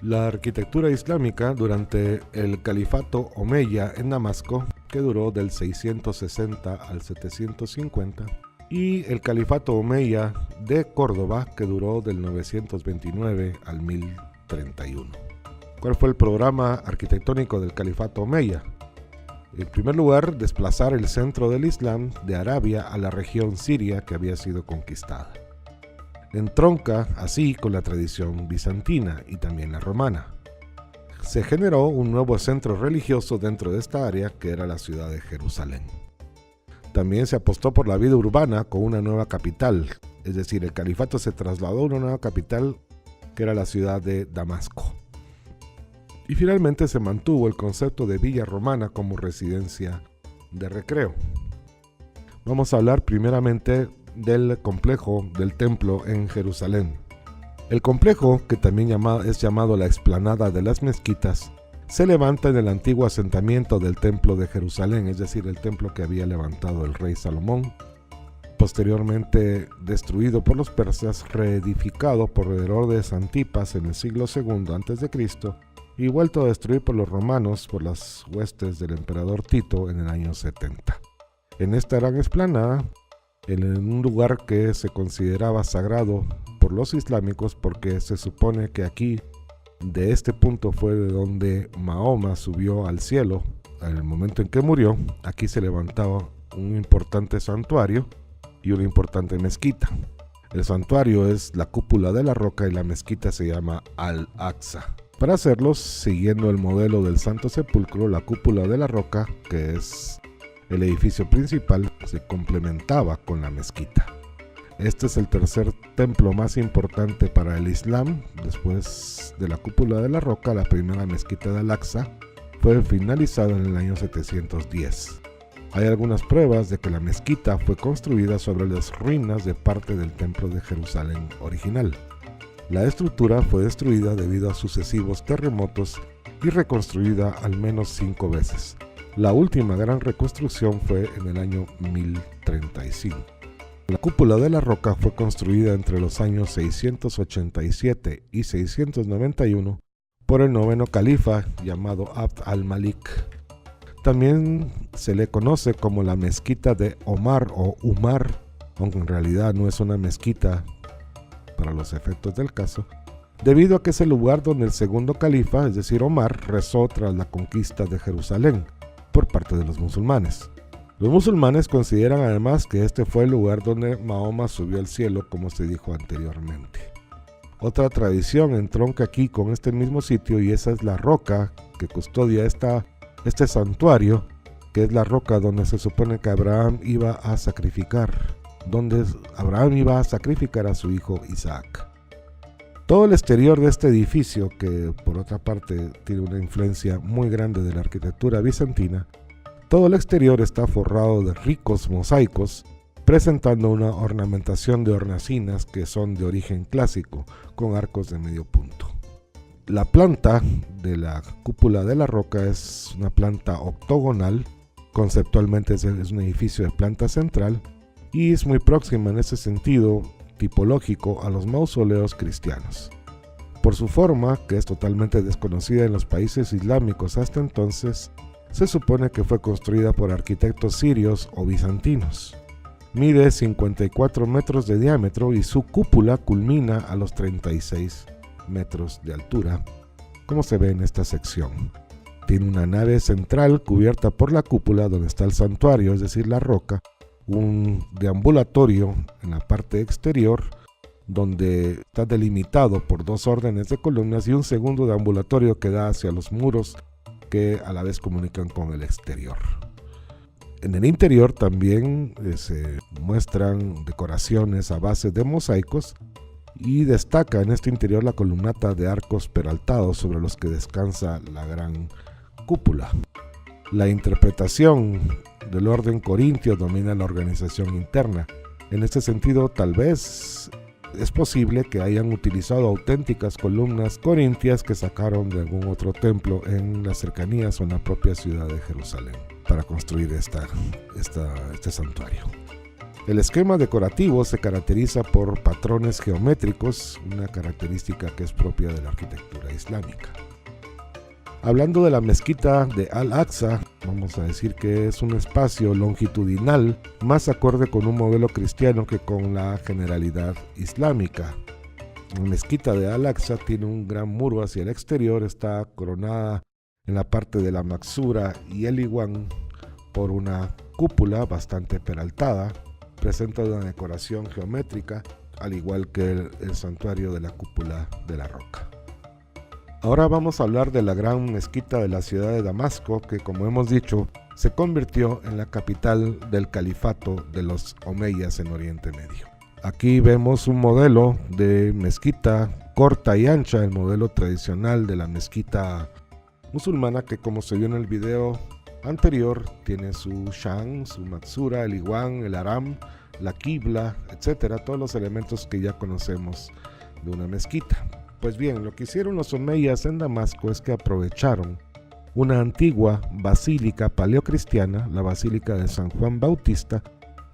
La arquitectura islámica durante el califato omeya en Damasco, que duró del 660 al 750, y el califato omeya de Córdoba, que duró del 929 al 1031. ¿Cuál fue el programa arquitectónico del califato omeya? En primer lugar, desplazar el centro del Islam de Arabia a la región siria que había sido conquistada. Entronca así con la tradición bizantina y también la romana. Se generó un nuevo centro religioso dentro de esta área, que era la ciudad de Jerusalén. También se apostó por la vida urbana con una nueva capital, es decir, el califato se trasladó a una nueva capital que era la ciudad de Damasco. Y finalmente se mantuvo el concepto de villa romana como residencia de recreo. Vamos a hablar primeramente del complejo del templo en Jerusalén. El complejo, que también es llamado la explanada de las mezquitas, se levanta en el antiguo asentamiento del templo de Jerusalén, es decir, el templo que había levantado el rey Salomón, posteriormente destruido por los persas, reedificado por Herodes Antipas en el siglo II a.C. y vuelto a destruir por los romanos por las huestes del emperador Tito en el año 70. En esta gran explanada, en un lugar que se consideraba sagrado por los islámicos, porque se supone que aquí, de este punto fue de donde Mahoma subió al cielo, en el momento en que murió, aquí se levantaba un importante santuario y una importante mezquita. El santuario es la cúpula de la roca y la mezquita se llama Al-Aqsa. Para hacerlo, siguiendo el modelo del Santo Sepulcro, la cúpula de la roca, que es el edificio principal, se complementaba con la mezquita. Este es el tercer templo más importante para el Islam. Después de la cúpula de la roca, la primera mezquita de Al-Aqsa fue finalizada en el año 710. Hay algunas pruebas de que la mezquita fue construida sobre las ruinas de parte del templo de Jerusalén original. La estructura fue destruida debido a sucesivos terremotos y reconstruida al menos 5 veces. La última gran reconstrucción fue en el año 1035. La cúpula de la roca fue construida entre los años 687 y 691 por el noveno califa llamado Abd al-Malik. También se le conoce como la mezquita de Omar o Umar, aunque en realidad no es una mezquita para los efectos del caso, debido a que es el lugar donde el segundo califa, es decir Omar, rezó tras la conquista de Jerusalén por parte de los musulmanes. Los musulmanes consideran además que este fue el lugar donde Mahoma subió al cielo, como se dijo anteriormente. Otra tradición entronca aquí con este mismo sitio, y esa es la roca que custodia este santuario, que es la roca donde se supone que Abraham iba a sacrificar a su hijo Isaac. Todo el exterior de este edificio, que por otra parte tiene una influencia muy grande de la arquitectura bizantina, todo el exterior está forrado de ricos mosaicos, presentando una ornamentación de hornacinas que son de origen clásico, con arcos de medio punto. La planta de la cúpula de la roca es una planta octogonal, conceptualmente es un edificio de planta central, y es muy próxima en ese sentido tipológico a los mausoleos cristianos. Por su forma, que es totalmente desconocida en los países islámicos hasta entonces, se supone que fue construida por arquitectos sirios o bizantinos. Mide 54 metros de diámetro y su cúpula culmina a los 36 metros de altura, como se ve en esta sección. Tiene una nave central cubierta por la cúpula donde está el santuario, es decir, la roca, un deambulatorio en la parte exterior donde está delimitado por 2 órdenes de columnas y un segundo deambulatorio que da hacia los muros que a la vez comunican con el exterior. En el interior también se muestran decoraciones a base de mosaicos y destaca en este interior la columnata de arcos peraltados sobre los que descansa la gran cúpula. La interpretación del orden corintio domina la organización interna. En este sentido, tal vez es posible que hayan utilizado auténticas columnas corintias que sacaron de algún otro templo en las cercanías o en la propia ciudad de Jerusalén para construir este santuario. El esquema decorativo se caracteriza por patrones geométricos, una característica que es propia de la arquitectura islámica. Hablando de la mezquita de Al-Aqsa, vamos a decir que es un espacio longitudinal más acorde con un modelo cristiano que con la generalidad islámica. La mezquita de Al-Aqsa tiene un gran muro hacia el exterior, está coronada en la parte de la Maksura y el Iwan por una cúpula bastante peraltada. Presenta una decoración geométrica, al igual que el santuario de la cúpula de la roca. Ahora vamos a hablar de la gran mezquita de la ciudad de Damasco, que como hemos dicho, se convirtió en la capital del califato de los omeyas en Oriente Medio. Aquí vemos un modelo de mezquita corta y ancha, el modelo tradicional de la mezquita musulmana, que como se vio en el video anterior, tiene su shan, su maksura, el iwan, el aram, la qibla, etcétera, todos los elementos que ya conocemos de una mezquita. Pues bien, lo que hicieron los omeyas en Damasco es que aprovecharon una antigua basílica paleocristiana, la Basílica de San Juan Bautista,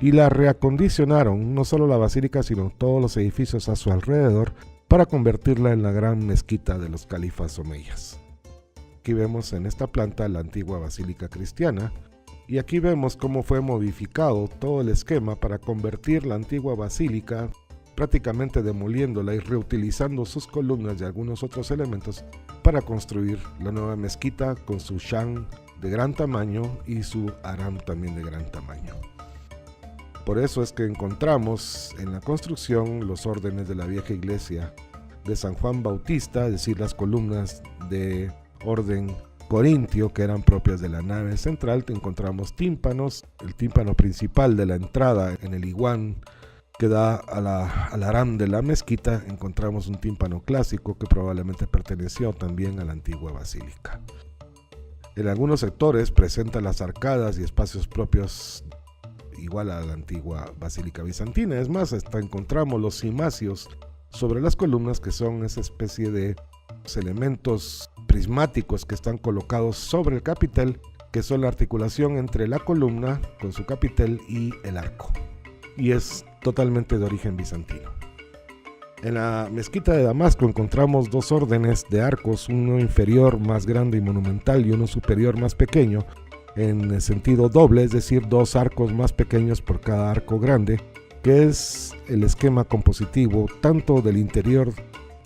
y la reacondicionaron, no solo la basílica, sino todos los edificios a su alrededor, para convertirla en la gran mezquita de los califas omeyas. Aquí vemos en esta planta la antigua basílica cristiana, y aquí vemos cómo fue modificado todo el esquema para convertir la antigua basílica, prácticamente demoliéndola y reutilizando sus columnas y algunos otros elementos para construir la nueva mezquita con su shan de gran tamaño y su aram también de gran tamaño. Por eso es que encontramos en la construcción los órdenes de la vieja iglesia de San Juan Bautista, es decir, las columnas de orden corintio que eran propias de la nave central. Encontramos tímpanos, el tímpano principal de la entrada en el iwan que da al aram de la mezquita. Encontramos un tímpano clásico que probablemente perteneció también a la antigua basílica. En algunos sectores presenta las arcadas y espacios propios igual a la antigua basílica bizantina. Es más, hasta encontramos los cimacios sobre las columnas, que son esa especie de elementos prismáticos que están colocados sobre el capitel, que son la articulación entre la columna con su capitel y el arco, y es totalmente de origen bizantino. En la mezquita de Damasco encontramos dos órdenes de arcos, uno inferior más grande y monumental y uno superior más pequeño, en el sentido doble, es decir, dos arcos más pequeños por cada arco grande, que es el esquema compositivo tanto del interior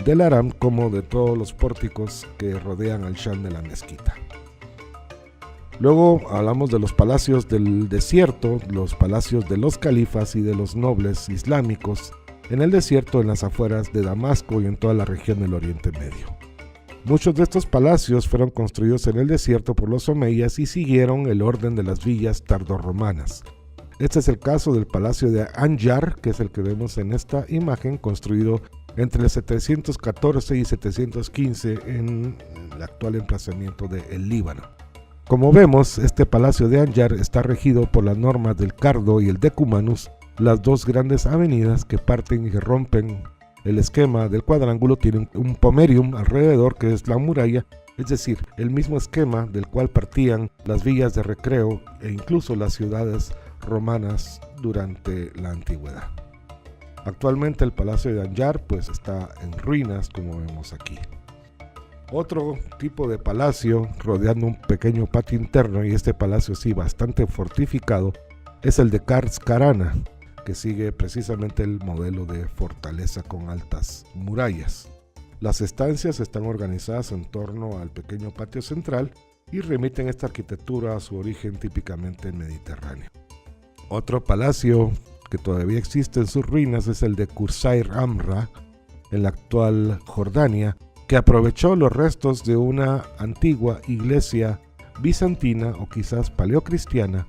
del aram como de todos los pórticos que rodean al shan de la mezquita. Luego hablamos de los palacios del desierto, los palacios de los califas y de los nobles islámicos en el desierto, en las afueras de Damasco y en toda la región del Oriente Medio. Muchos de estos palacios fueron construidos en el desierto por los omeyas y siguieron el orden de las villas tardorromanas. Este es el caso del palacio de Anjar, que es el que vemos en esta imagen, construido entre el 714 y 715 en el actual emplazamiento de el Líbano. Como vemos, este palacio de Anjar está regido por las normas del Cardo y el Decumanus, las dos grandes avenidas que parten y rompen el esquema del cuadrángulo. Tienen un pomerium alrededor, que es la muralla, es decir, el mismo esquema del cual partían las villas de recreo e incluso las ciudades romanas durante la antigüedad. Actualmente el palacio de Anjar pues está en ruinas, como vemos aquí. Otro tipo de palacio rodeando un pequeño patio interno, y este palacio sí bastante fortificado, es el de Kars Karana, que sigue precisamente el modelo de fortaleza con altas murallas. Las estancias están organizadas en torno al pequeño patio central y remiten esta arquitectura a su origen típicamente mediterráneo. Otro palacio que todavía existe en sus ruinas es el de Qusayr Amra, en la actual Jordania, que aprovechó los restos de una antigua iglesia bizantina o quizás paleocristiana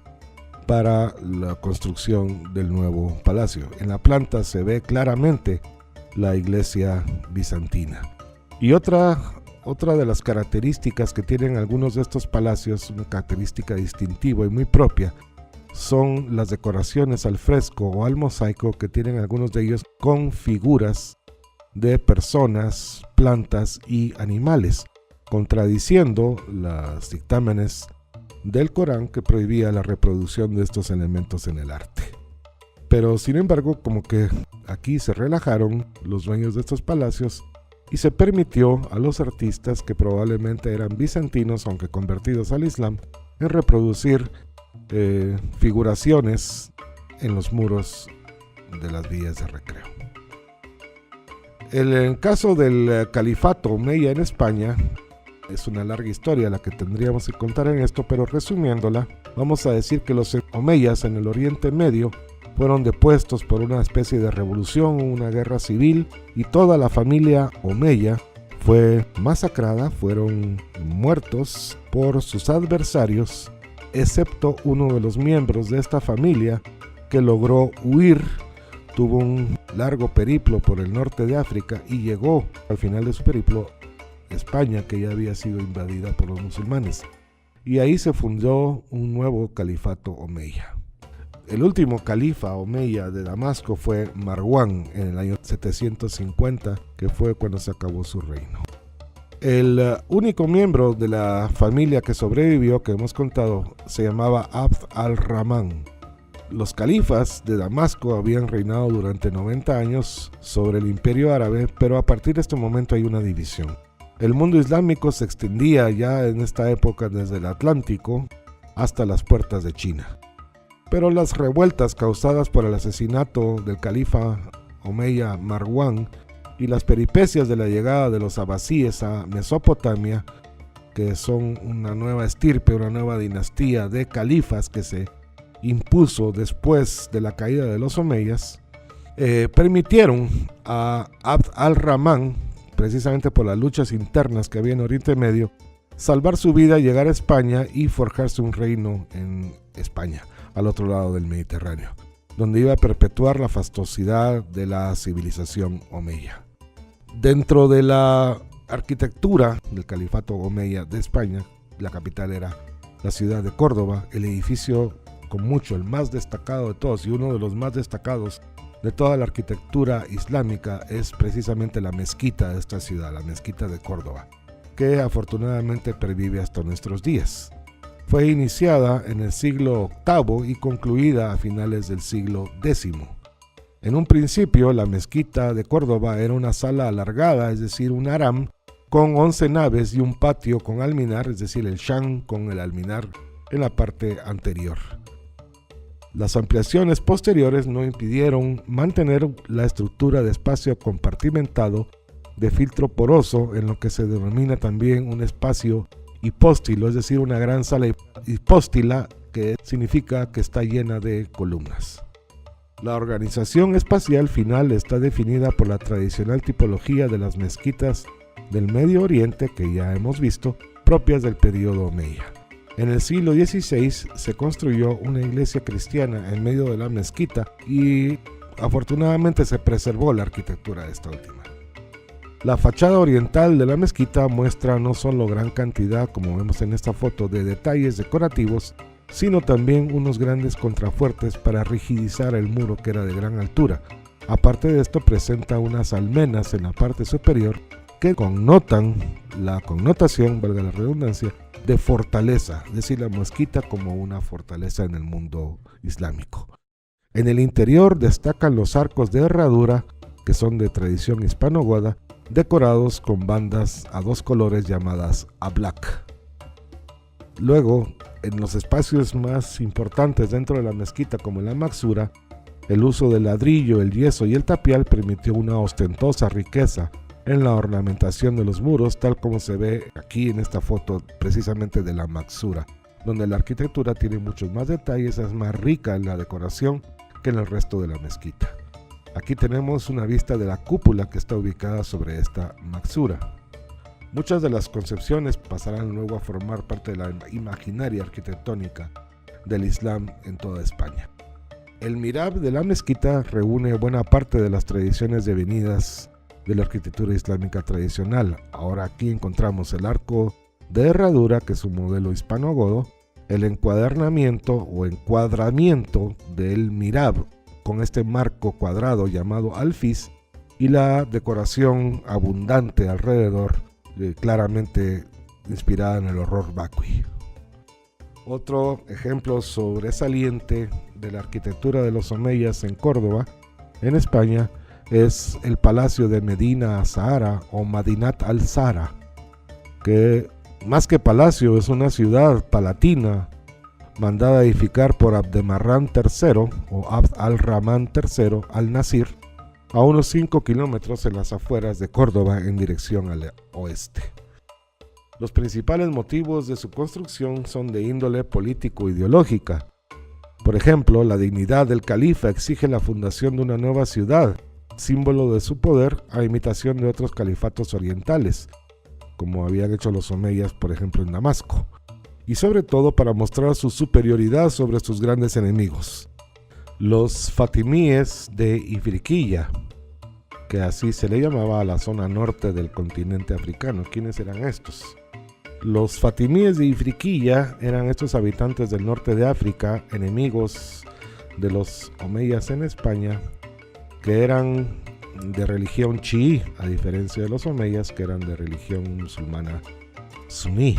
para la construcción del nuevo palacio. En la planta se ve claramente la iglesia bizantina. Y otra de las características que tienen algunos de estos palacios, una característica distintiva y muy propia, son las decoraciones al fresco o al mosaico, que tienen algunos de ellos con figuras de personas, plantas y animales, contradiciendo los dictámenes del Corán que prohibía la reproducción de estos elementos en el arte. Pero sin embargo, como que aquí se relajaron los dueños de estos palacios y se permitió a los artistas, que probablemente eran bizantinos aunque convertidos al Islam, en reproducir figuraciones en los muros de las vías de recreo. El caso del califato omeya en España es una larga historia la que tendríamos que contar en esto, pero resumiéndola, vamos a decir que los omeyas en el Oriente Medio fueron depuestos por una especie de revolución, una guerra civil, y toda la familia omeya fue masacrada, fueron muertos por sus adversarios, excepto uno de los miembros de esta familia que logró huir, tuvo un largo periplo por el norte de África y llegó al final de su periplo a España, que ya había sido invadida por los musulmanes. Y ahí se fundó un nuevo califato omeya. El último califa omeya de Damasco fue Marwán en el año 750, que fue cuando se acabó su reino. El único miembro de la familia que sobrevivió, que hemos contado, se llamaba Abd al-Rahman. Los califas de Damasco habían reinado durante 90 años sobre el imperio árabe, pero a partir de este momento hay una división. El mundo islámico se extendía ya en esta época desde el Atlántico hasta las puertas de China. Pero las revueltas causadas por el asesinato del califa omeya Marwán y las peripecias de la llegada de los abasíes a Mesopotamia, que son una nueva estirpe, una nueva dinastía de califas que se impuso después de la caída de los omeyas, permitieron a Abd al-Rahman, precisamente por las luchas internas que había en Oriente Medio, salvar su vida, llegar a España y forjarse un reino en España, al otro lado del Mediterráneo, donde iba a perpetuar la fastuosidad de la civilización omeya. Dentro de la arquitectura del califato omeya de España, la capital era la ciudad de Córdoba. El edificio con mucho, el más destacado de todos y uno de los más destacados de toda la arquitectura islámica es precisamente la mezquita de esta ciudad, la mezquita de Córdoba, que afortunadamente pervive hasta nuestros días. Fue iniciada en el siglo VIII y concluida a finales del siglo X. En un principio, la mezquita de Córdoba era una sala alargada, es decir, un haram, con 11 naves y un patio con alminar, es decir, el shan con el alminar en la parte anterior. Las ampliaciones posteriores no impidieron mantener la estructura de espacio compartimentado de filtro poroso, en lo que se denomina también un espacio hipóstilo, es decir, una gran sala hipóstila, que significa que está llena de columnas. La organización espacial final está definida por la tradicional tipología de las mezquitas del Medio Oriente, que ya hemos visto, propias del periodo omeya. En el siglo XVI se construyó una iglesia cristiana en medio de la mezquita y afortunadamente se preservó la arquitectura de esta última. La fachada oriental de la mezquita muestra no solo gran cantidad, como vemos en esta foto, de detalles decorativos, sino también unos grandes contrafuertes para rigidizar el muro, que era de gran altura. Aparte de esto, presenta unas almenas en la parte superior que connotan la connotación, valga la redundancia, de fortaleza, es decir, la mezquita como una fortaleza en el mundo islámico. En el interior destacan los arcos de herradura, que son de tradición hispano-goda, decorados con bandas a dos colores llamadas ablak. Luego, en los espacios más importantes dentro de la mezquita, como en la Maksura, el uso del ladrillo, el yeso y el tapial permitió una ostentosa riqueza en la ornamentación de los muros, tal como se ve aquí en esta foto precisamente de la Maksura, donde la arquitectura tiene muchos más detalles, es más rica en la decoración que en el resto de la mezquita. Aquí tenemos una vista de la cúpula que está ubicada sobre esta Maksura. Muchas de las concepciones pasarán luego a formar parte de la imaginaria arquitectónica del Islam en toda España. El mihrab de la mezquita reúne buena parte de las tradiciones devenidas de la arquitectura islámica tradicional. Ahora aquí encontramos el arco de herradura, que es un modelo hispano-godo, el encuadernamiento o encuadramiento del mihrab con este marco cuadrado llamado alfiz y la decoración abundante alrededor, claramente inspirada en el horror vacui. Otro ejemplo sobresaliente de la arquitectura de los omeyas en Córdoba, en España, es el Palacio de Medina Azahara o Madinat al-Zahra, que más que palacio es una ciudad palatina mandada a edificar por Abderramán III o Abd al-Rahman III al-Nasir, a unos 5 kilómetros en las afueras de Córdoba en dirección al oeste. Los principales motivos de su construcción son de índole político-ideológica. Por ejemplo, la dignidad del califa exige la fundación de una nueva ciudad, símbolo de su poder, a imitación de otros califatos orientales, como habían hecho los omeyas, por ejemplo, en Damasco, y sobre todo para mostrar su superioridad sobre sus grandes enemigos, los fatimíes de Ifriqiya, que así se le llamaba a la zona norte del continente africano. ¿Quiénes eran estos? Los fatimíes de Ifriqiya eran estos habitantes del norte de África, enemigos de los omeyas en España, que eran de religión chií, a diferencia de los omeyas, que eran de religión musulmana suní.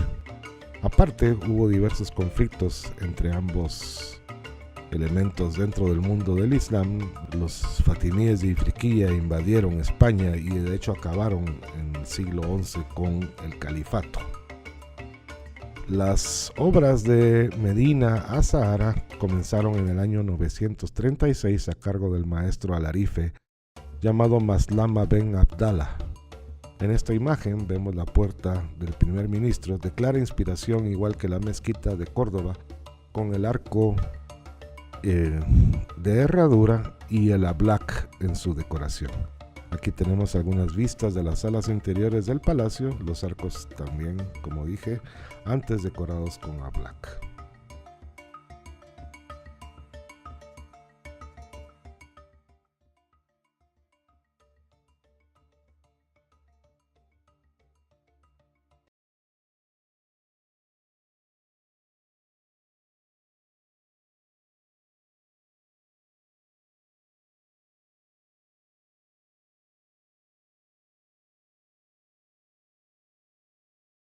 Aparte, hubo diversos conflictos entre ambos elementos dentro del mundo del Islam. Los fatimíes de Ifriqiya invadieron España y de hecho acabaron en el siglo XI con el califato. Las obras de Medina Azahara comenzaron en el año 936 a cargo del maestro alarife llamado Maslama ben Abdallah. En esta imagen vemos la puerta del primer ministro, de clara inspiración igual que la mezquita de Córdoba, con el arco de herradura y el ablak en su decoración. Aquí tenemos algunas vistas de las salas interiores del palacio, los arcos también, como dije, antes decorados con ablak.